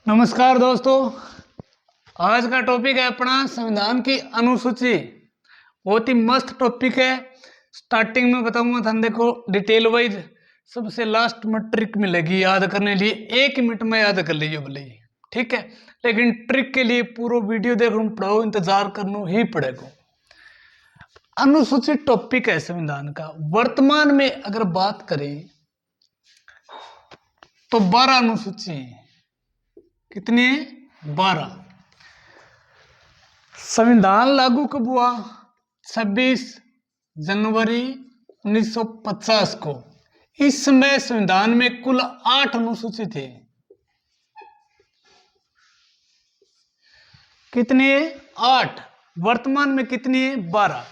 नमस्कार दोस्तों। आज का टॉपिक है अपना संविधान की अनुसूची। बहुत ही मस्त टॉपिक है। स्टार्टिंग में बताऊंगा था, देखो डिटेल वाइज सबसे लास्ट में ट्रिक मिलेगी याद करने लिए। 1 मिनट में याद कर लीजिए भले ही, ठीक है। लेकिन ट्रिक के लिए पूरा वीडियो देखो, पढ़ो, इंतजार करना ही पड़ेगा। अनुसूची टॉपिक है संविधान का। वर्तमान में अगर बात करें तो 12 अनुसूची है। कितनी है? 12। संविधान लागू कब हुआ? 26 जनवरी 1950 को। इस समय संविधान में कुल 8 अनुसूची थे। कितनी है? 8। वर्तमान में कितनी है? 12।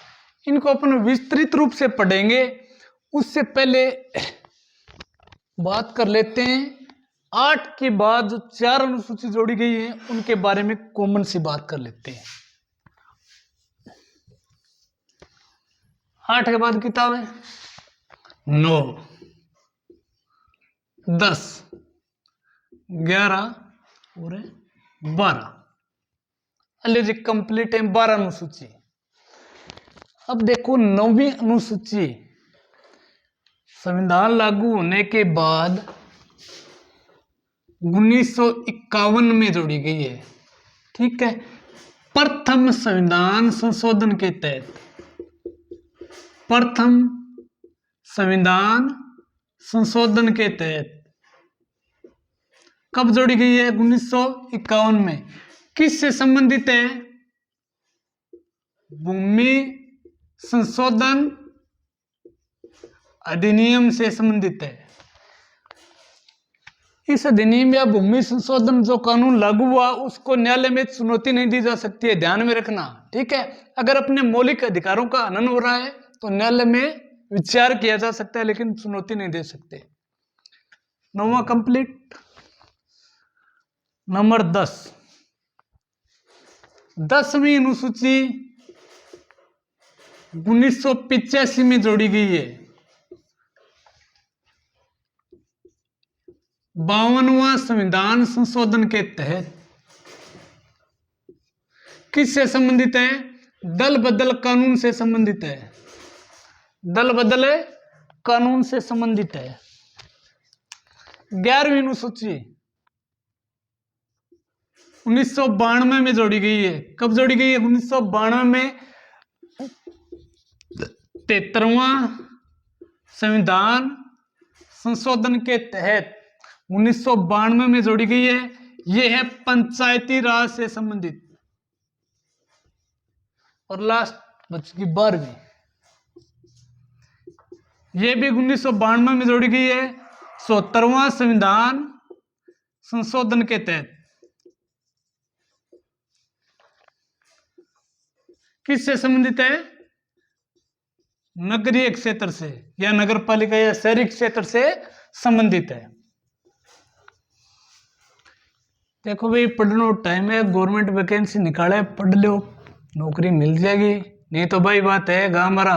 इनको अपन विस्तृत रूप से पढ़ेंगे। उससे पहले बात कर लेते हैं 8 के बाद जो 4 अनुसूची जोड़ी गई है उनके बारे में कॉमन सी बात कर लेते हैं। 8 के बाद किताब है 9, 10, 11 और 12। अल्ले जी कंप्लीट है 12 अनुसूची। अब देखो 9वीं अनुसूची संविधान लागू होने के बाद 1951 में जोड़ी गई है, ठीक है। प्रथम संविधान संशोधन के तहत, प्रथम संविधान संशोधन के तहत कब जोड़ी गई है? 1951 में। किससे संबंधित है? भूमि संशोधन अधिनियम से संबंधित है। इस अधिनियम या भूमि संशोधन जो कानून लागू हुआ उसको न्यायालय में चुनौती नहीं दी जा सकती है, ध्यान में रखना, ठीक है। अगर अपने मौलिक अधिकारों का हनन हो रहा है तो न्यायालय में विचार किया जा सकता है, लेकिन चुनौती नहीं दे सकते। 9वां कंप्लीट। नंबर 10, 10वीं अनुसूची 1985 में जोड़ी गई है। 52वां संविधान संशोधन के तहत किससे संबंधित है? दल बदल कानून से संबंधित है। दल बदल कानून से संबंधित है। 11वीं अनुसूची 1992 में जोड़ी गई है। कब जोड़ी गई है? 1992 में। 73वां संविधान संशोधन के तहत 1992 में जोड़ी गई है। यह है पंचायती राज से संबंधित। और लास्ट बच गई 12वीं, यह भी 1992 में जोड़ी गई है। 74वां संविधान संशोधन के तहत किससे संबंधित है? नगरीय क्षेत्र से या नगर पालिका या शहरी क्षेत्र से संबंधित है। देखो भाई, पढ़ने टाइम है, गवर्नमेंट वैकेंसी निकाले, पढ़ लो, नौकरी मिल जाएगी। नहीं तो भाई बात है गाँव हमारा,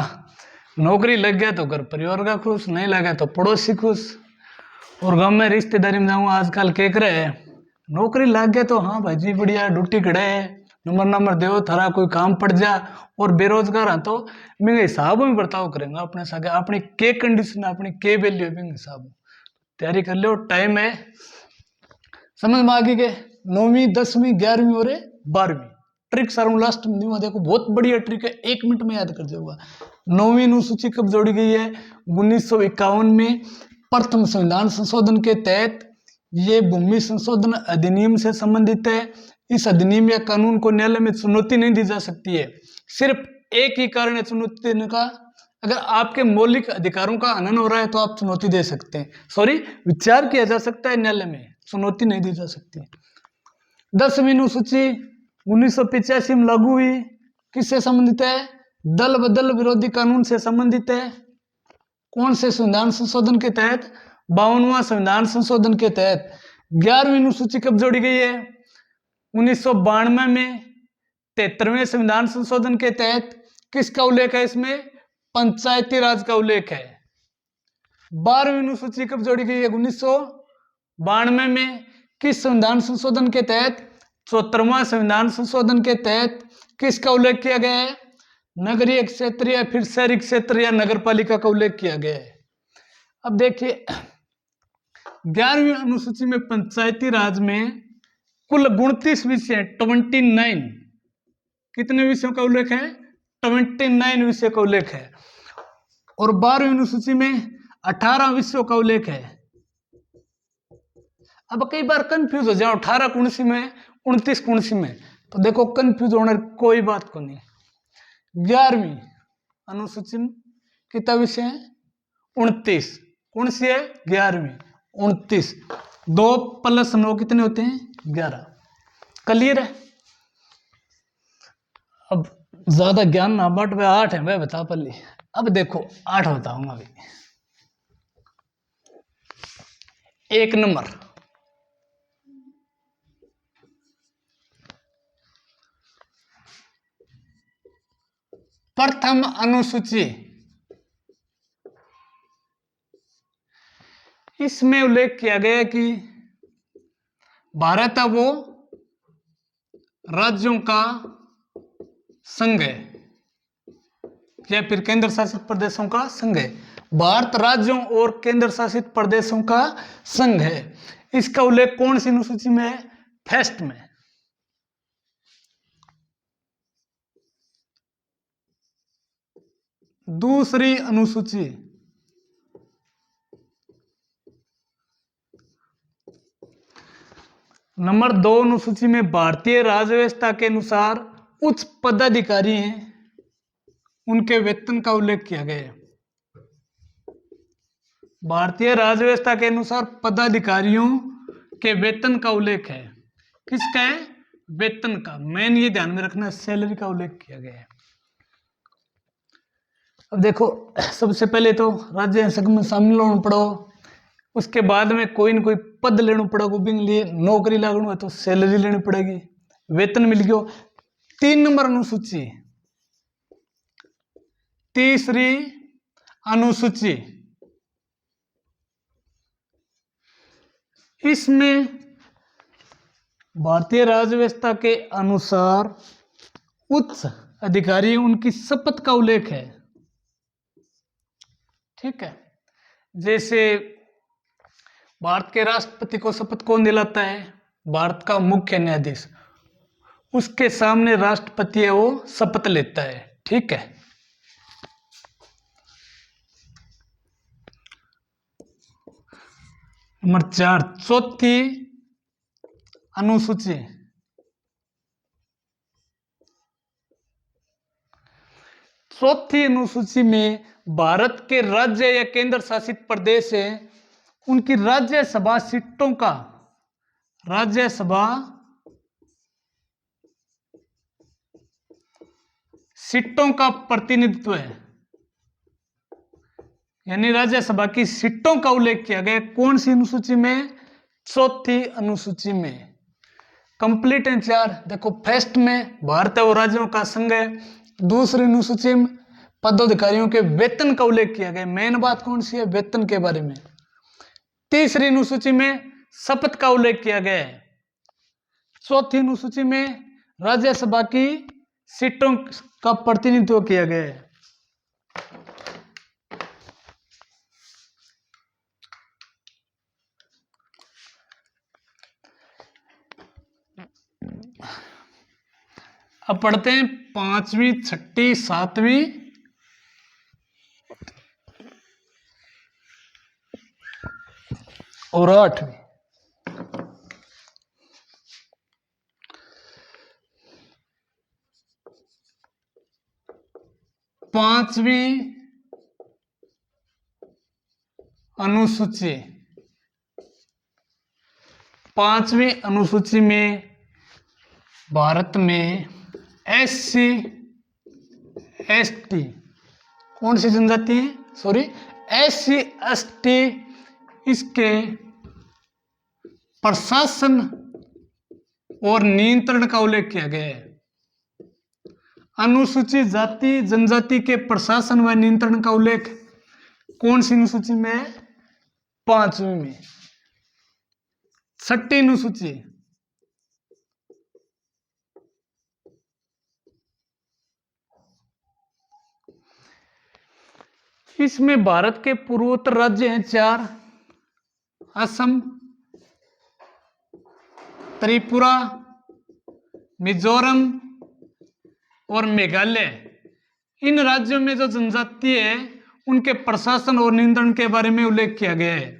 नौकरी लग गया तो घर परिवार का खुश, नहीं लगा तो पड़ोसी खुश। और गाँव में रिश्तेदारी में जाऊँ आजकल क्या करे है, नौकरी लग गया तो हाँ भाई जी बढ़िया, ड्यूटी खड़े है, नंबर दो थारा कोई काम पड़ जा। और बेरोजगार है तो मेरे हिसाब में बर्ताव करेंगे अपने साथ, अपनी के कंडीशन, अपनी के वैल्यू मेरे हिसाब। तैयारी कर लो, टाइम है, समझ में आ गई के 9वीं 10वीं 11वीं और 12वीं। ट्रिक सारू लास्ट में देखो, बहुत बढ़िया ट्रिक है, 1 मिनट में याद कर जाऊंगा। 9वीं अनुसूची कब जोड़ी गई है? 1951 में। प्रथम संविधान संशोधन के तहत ये भूमि संशोधन अधिनियम से संबंधित है। इस अधिनियम या कानून को न्यायालय में चुनौती नहीं दी जा सकती है। सिर्फ एक ही कारण है चुनौती देने का, अगर आपके मौलिक अधिकारों का हनन हो रहा है तो आप चुनौती दे सकते हैं, सॉरी विचार किया जा सकता है, न्यायालय में चुनौती नहीं दी जा सकती। 10वीं अनुसूची 1985 में लागू हुई। किससे संबंधित है? दल बदल विरोधी कानून से संबंधित है। कौन से संविधान संशोधन के तहत? 52वां संविधान संशोधन के तहत। 11वीं अनुसूची कब जोड़ी गई है? 1992 में। 73वें संविधान संशोधन के तहत किसका उल्लेख है इसमें? पंचायती राज का उल्लेख है। 12वीं अनुसूची कब जोड़ी गई है? 1992 में। किस संविधान संशोधन के तहत? 74वां संविधान संशोधन के तहत किसका उल्लेख किया गया है? नगरीय क्षेत्र या फिर शहरी क्षेत्र या नगर पालिका का उल्लेख किया गया है। अब देखिए 11वीं अनुसूची में पंचायती राज में कुल 29 विषय 29 कितने विषयों का उल्लेख है? 29 विषय का उल्लेख है। और 12वीं अनुसूची में 18 विषयों का उल्लेख है। अब कई बार कंफ्यूज हो जाओ 18 कौन सी में 29 कौन सी में, तो देखो कंफ्यूज होने कोई बात को नहीं। 11वीं अनुसूची में कितना विषय है? 29। कौन सी है? 11वीं 29। 2 + 9 कितने होते हैं? 11। क्लियर है? अब ज्यादा ज्ञान ना बट वे 8 है मैं बता पल्ली। अब देखो 8 बताऊंगा अभी। 1 नंबर प्रथम अनुसूची, इसमें उल्लेख किया गया है कि भारत वो राज्यों का संघ है या फिर केंद्र शासित प्रदेशों का संघ है। भारत राज्यों और केंद्र शासित प्रदेशों का संघ है। इसका उल्लेख कौन सी अनुसूची में है? फर्स्ट में। दूसरी अनुसूची नंबर 2 अनुसूची में भारतीय राज्य व्यवस्था के अनुसार उच्च पदाधिकारी हैं उनके वेतन का उल्लेख किया गया है। भारतीय राज्य व्यवस्था के अनुसार पदाधिकारियों के वेतन का उल्लेख है। किसका है? वेतन का। मेन ये ध्यान में रखना, सैलरी का उल्लेख किया गया है। अब देखो सबसे पहले तो राज्य संघ में शामिल होना पड़ो, उसके बाद में कोई ना कोई पद लेना पड़ेगा, बिन लिए नौकरी लागू है तो सैलरी लेनी पड़ेगी, वेतन मिल गयो। 3 नंबर अनुसूची, तीसरी अनुसूची, इसमें भारतीय राज्य व्यवस्था के अनुसार उच्च अधिकारी उनकी शपथ का उल्लेख है। ठीक है, जैसे भारत के राष्ट्रपति को शपथ कौन दिलाता है? भारत का मुख्य न्यायाधीश, उसके सामने राष्ट्रपति है वो शपथ लेता है। ठीक है, नंबर 4 चौथी अनुसूची, चौथी अनुसूची में भारत के राज्य या केंद्र शासित प्रदेश है उनकी राज्यसभा सीटों का, राज्यसभा सीटों का प्रतिनिधित्व है, यानी राज्यसभा की सीटों का उल्लेख किया गया। कौन सी अनुसूची में? चौथी अनुसूची में। कंप्लीट आंसर देखो, फर्स्ट में भारत और राज्यों का संघ है, दूसरी अनुसूची में पदाधिकारियों के वेतन का उल्लेख किया गया। मेन बात कौन सी है? वेतन के बारे में। तीसरी अनुसूची में शपथ का उल्लेख किया गया है। चौथी अनुसूची में राज्यसभा की सीटों का प्रतिनिधित्व किया गया है। अब पढ़ते हैं 5वीं, 6ठी, 7वीं और 8वीं। पांचवी अनुसूची, पांचवी अनुसूची में भारत में SC ST कौन सी जनजाति है? सॉरी, SC ST इसके प्रशासन और नियंत्रण का उल्लेख किया गया है। अनुसूचित जाति जनजाति के प्रशासन व नियंत्रण का उल्लेख कौन सी अनुसूची में? 5वीं में। छठी अनुसूची, इसमें भारत के पूर्वोत्तर राज्य हैं 4, असम, त्रिपुरा, मिजोरम और मेघालय। इन राज्यों में जो जनजाति है उनके प्रशासन और नियंत्रण के बारे में उल्लेख किया गया है।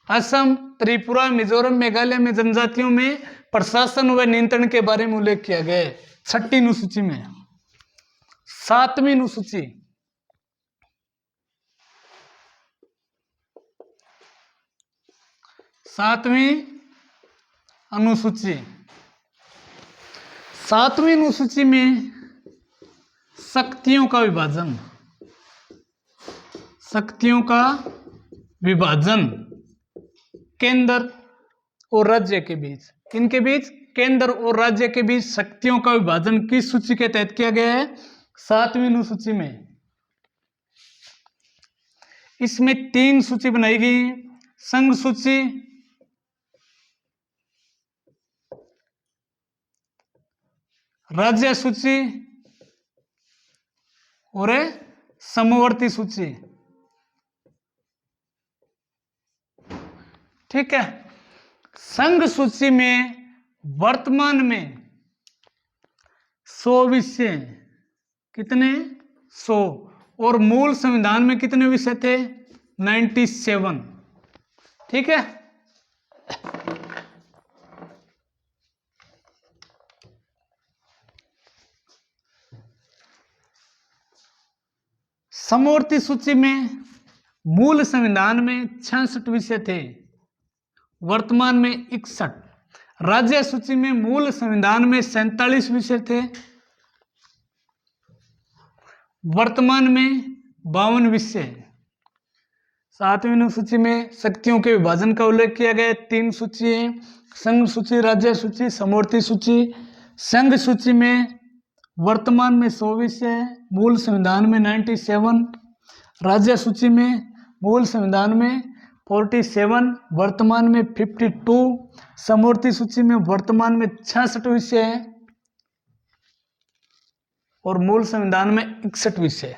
असम, त्रिपुरा, मिजोरम, मेघालय में जनजातियों में प्रशासन व नियंत्रण के बारे में उल्लेख किया गया है छठी अनुसूची में। 7वीं अनुसूची, सातवीं अनुसूची में शक्तियों का विभाजन, केंद्र और राज्य के बीच, किनके बीच? केंद्र और राज्य के बीच शक्तियों का विभाजन किस सूची के तहत किया गया है? 7वीं अनुसूची में। इसमें 3 सूची बनाई गई, संघ सूची, राज्य सूची और समवर्ती सूची। ठीक है। संघ सूची में वर्तमान में 100 विषय, कितने? 100। और मूल संविधान में कितने विषय थे? 97। ठीक है। समवर्ती सूची में मूल संविधान में 66 विषय थे, वर्तमान में 61। राज्य सूची में मूल संविधान में 47 विषय थे, वर्तमान में 52 विषय। 7वीं अनुसूची में शक्तियों के विभाजन का उल्लेख किया गया है। 3 सूची है, संघ सूची, राज्य सूची, समवर्ती सूची। संघ सूची में वर्तमान में 100 विषय, मूल संविधान में 97। राज्य सूची में मूल संविधान में 47, वर्तमान में 52। समवर्ती सूची में वर्तमान में 66 विषय है और मूल संविधान में 61 विषय।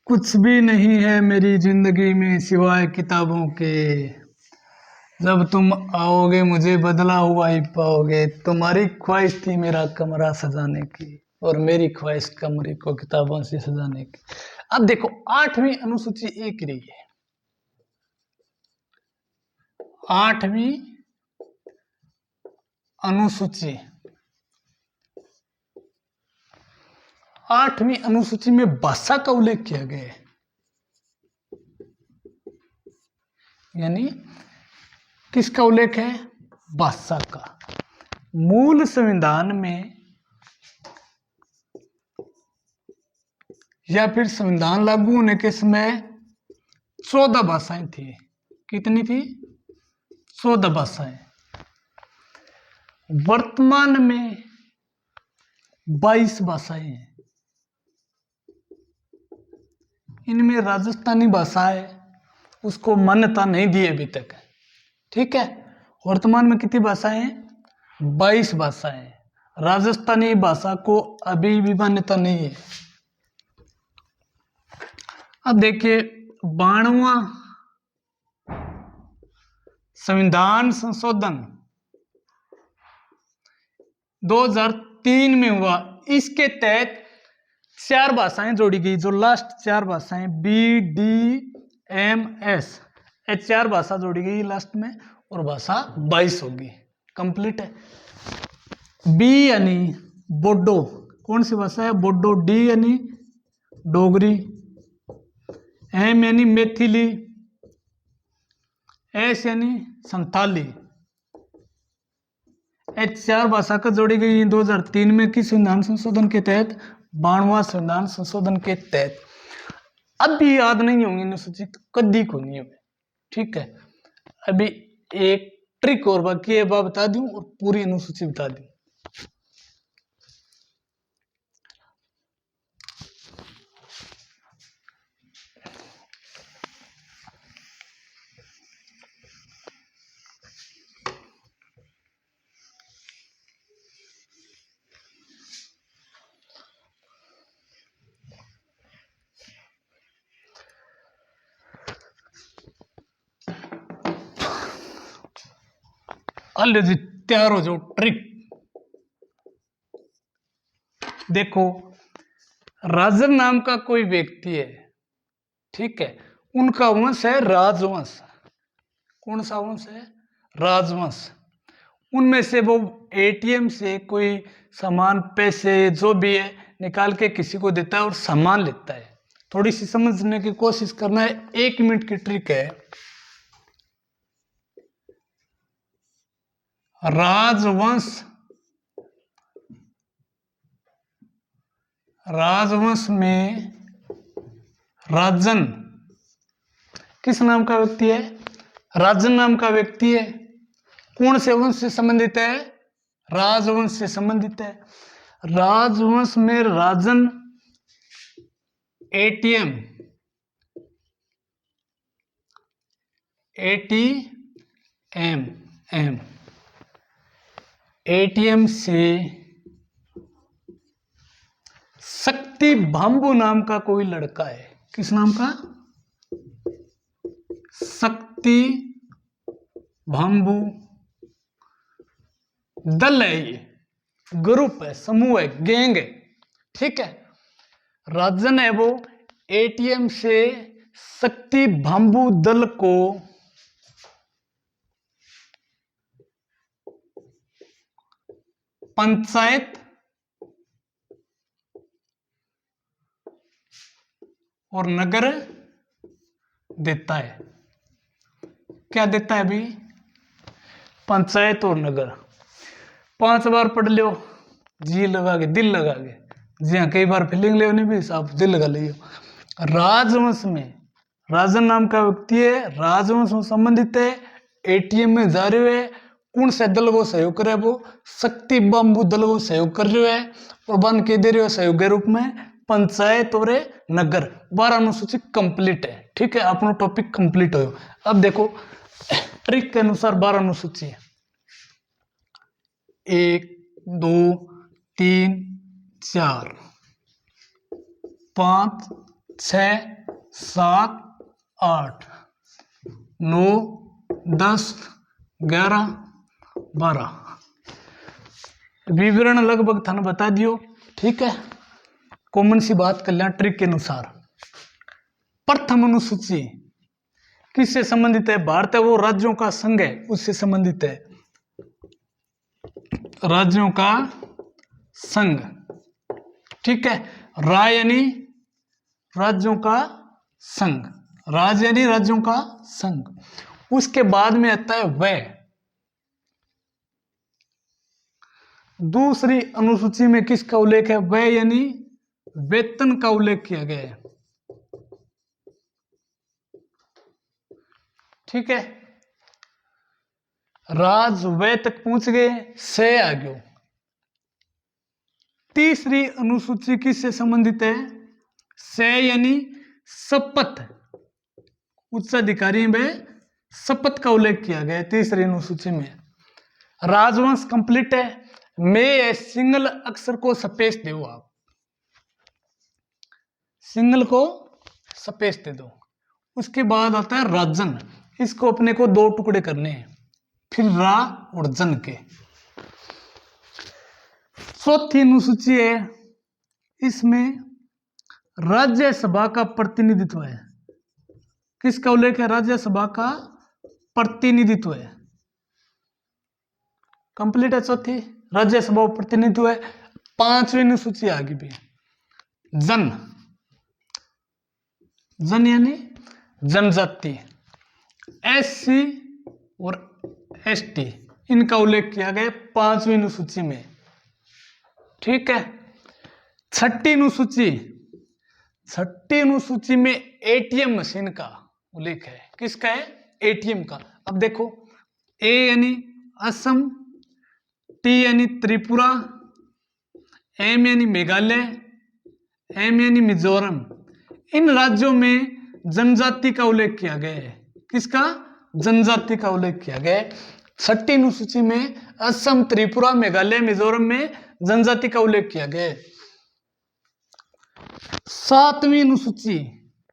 कुछ भी नहीं है मेरी जिंदगी में सिवाय किताबों के, जब तुम आओगे मुझे बदला हुआ ही पाओगे। तुम्हारी ख्वाहिश थी मेरा कमरा सजाने की और मेरी ख्वाहिश कमरे को किताबों से सजाने की। अब देखो 8वीं अनुसूची एक रही है। 8वीं अनुसूची, 8वीं अनुसूची में भाषा का उल्लेख किया गया है, यानी किसका उल्लेख है? भाषा का। मूल संविधान में या फिर संविधान लागू होने के समय 14 भाषाएं थी। कितनी थी? 14 भाषाएं। वर्तमान में 22 भाषाएं हैं। इनमें राजस्थानी भाषा है, उसको मान्यता नहीं दी अभी तक। ठीक है। वर्तमान में कितनी भाषाएं हैं? 22 भाषाएं। राजस्थानी भाषा को अभी भी मान्यता नहीं है। अब देखिए 92वां संविधान संशोधन 2003 में हुआ। इसके तहत 4 भाषाएं जोड़ी गई, जो लास्ट 4 भाषाएं BDMS, ये 4 भाषा जोड़ी गई लास्ट में और भाषा 22 होगी। कंप्लीट है। B यानी बोडो, कौन सी भाषा है? बोडो। D यानी डोगरी। M यानी मैथिली। S यानी संथाली। ये 4 भाषा का जोड़ी गई 2003 में किस संविधान संशोधन के तहत? 92वां संविधान संशोधन के तहत। अब भी याद नहीं होंगी अनुसूची तो कदी को नहीं होगी। ठीक है। अभी एक ट्रिक और बाकी है, बात बता दूं और पूरी अनुसूची बता दूं। अल्ले जी तैयार हो जाओ ट्रिक। देखो, राजन नाम का कोई व्यक्ति है, ठीक है, उनका वंश है राजवंश। कौन सा वंश है? राजवंश। उनमें से वो एटीएम से कोई सामान, पैसे, जो भी है निकाल के किसी को देता है और सामान लेता है। थोड़ी सी समझने की कोशिश करना है, 1 मिनट की ट्रिक है। राजवंश, राजवंश में राजन किस नाम का व्यक्ति है? राजन नाम का व्यक्ति है। कौन से वंश से संबंधित है? राजवंश से संबंधित है। राजवंश में राजन एटीएम, एटीएम से शक्ति भांबू नाम का कोई लड़का है। किस नाम का? शक्ति भांबू। दल है, ये ग्रुप है, समूह है, गैंग है, ठीक है। राजन है वो एटीएम से शक्ति भांबू दल को पंचायत और नगर देता है। क्या देता है अभी? पंचायत और नगर। 5 बार पढ़ लो, जी लगा के, दिल लगा के। जी हाँ, कई बार फीलिंग ले भी आप दिल लगा लियो। राजवंश में राजन नाम का व्यक्ति है, राजवंश में संबंधित है, एटीएम में जा रहे है। कौन से दल को सहयोग करे? वो शक्ति बम्बू दल को सहयोग कर रहे है और बन के दे रहे हो सहयोग के रूप में पंचायत और नगर। 12 अनुसूची कंप्लीट है, ठीक है, अपना टॉपिक कंप्लीट हो। अब देखो ट्रिक के अनुसार 12 अनुसूची है। 1 2 3 4 5 6 7 8 9 10 11 12 विवरण लगभग थाने बता दियो, ठीक है। कॉमन सी बात कर लें ट्रिक के अनुसार। प्रथम अनुसूची किससे संबंधित है? भारत है वो राज्यों का संघ है, उससे संबंधित है। राज्यों का संघ, ठीक है। राय यानी राज्यों का संघ, राज्य यानी राज्यों का संघ। उसके बाद में आता है व्यय। दूसरी अनुसूची में किसका उल्लेख है? व्यय यानी वेतन का उल्लेख किया गया है, ठीक है। राज व्यय तक पहुंच गए, से आ गयो। तीसरी अनुसूची किससे संबंधित है? से यानी शपथ। उच्चाधिकारी में शपथ का उल्लेख किया गया है तीसरी अनुसूची में। राजवंश कंप्लीट है। में सिंगल अक्षर को स्पेस दो, आप सिंगल को स्पेस दे दो। उसके बाद आता है राजन। इसको अपने को 2 टुकड़े करने हैं, फिर रा और जन के। चौथी अनुसूची है, इसमें राज्यसभा का प्रतिनिधित्व है। किसका उल्लेख है? राज्यसभा का प्रतिनिधित्व है। कंप्लीट है चौथी, राज्यसभा प्रतिनिधित्व है। 5वीं अनुसूची आगे भी जन, जन यानी जनजाति। एससी और एसटी इनका उल्लेख किया गया 5वीं अनुसूची में, ठीक है। छठी अनुसूची में एटीएम मशीन का उल्लेख है। किसका है? एटीएम का। अब देखो, ए यानी असम, टी यानी त्रिपुरा, एम यानी मेघालय, एम यानी मिजोरम। इन राज्यों में जनजाति का उल्लेख किया गया है। किसका? जनजाति का उल्लेख किया गया है। छठी अनुसूची में असम, त्रिपुरा, मेघालय, मिजोरम में जनजाति का उल्लेख किया गया है। 7वीं अनुसूची,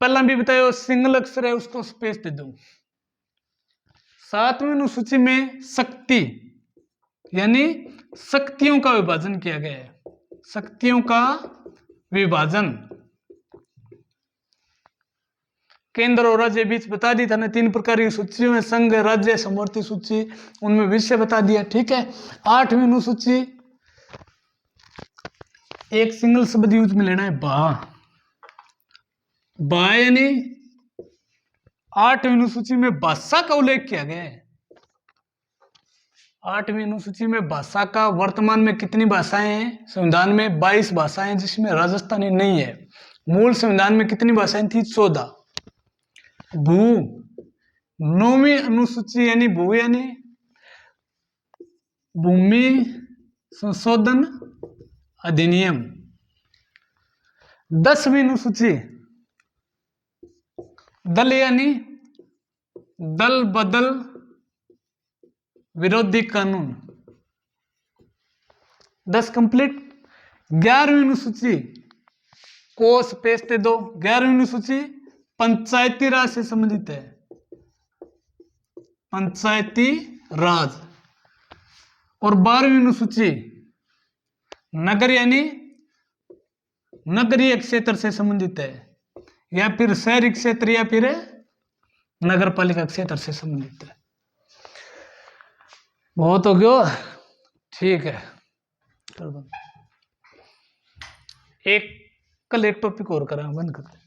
पहला भी बताया सिंगल अक्षर है, उसको स्पेस दे दो। 7वीं अनुसूची में शक्ति, यानी शक्तियों का विभाजन किया गया है, शक्तियों का विभाजन। केंद्र और राज्य बीच बता दी था ना, 3 प्रकार की सूची में संघ, राज्य, समवर्ती सूची, उनमें विषय बता दिया। ठीक है, 8वीं अनुसूची एक सिंगल शब्द यूज में लेना है, बा। बा यानी 8वीं अनुसूची में भाषा का उल्लेख किया गया है। 8वीं अनुसूची में भाषा का, वर्तमान में कितनी भाषाएं हैं संविधान में? 22 भाषाएं, जिसमें राजस्थानी नहीं है। मूल संविधान में कितनी भाषाएं थी? 14। भू 9वीं अनुसूची यानी भू यानी भूमि संशोधन अधिनियम। 10वीं अनुसूची दल यानी दल बदल विरोधी कानून। 10 कंप्लीट। 11वीं अनुसूची कोष पेशते दो। 11वीं अनुसूची पंचायती राज से संबंधित है, पंचायती राज। और 12वीं अनुसूची नगर यानी नगरीय क्षेत्र से संबंधित है, या फिर शहरी क्षेत्र या फिर नगर पालिका क्षेत्र से संबंधित है। बहुत हो गया, ठीक है। एक कल एक टॉपिक और करें, बंद करते हैं।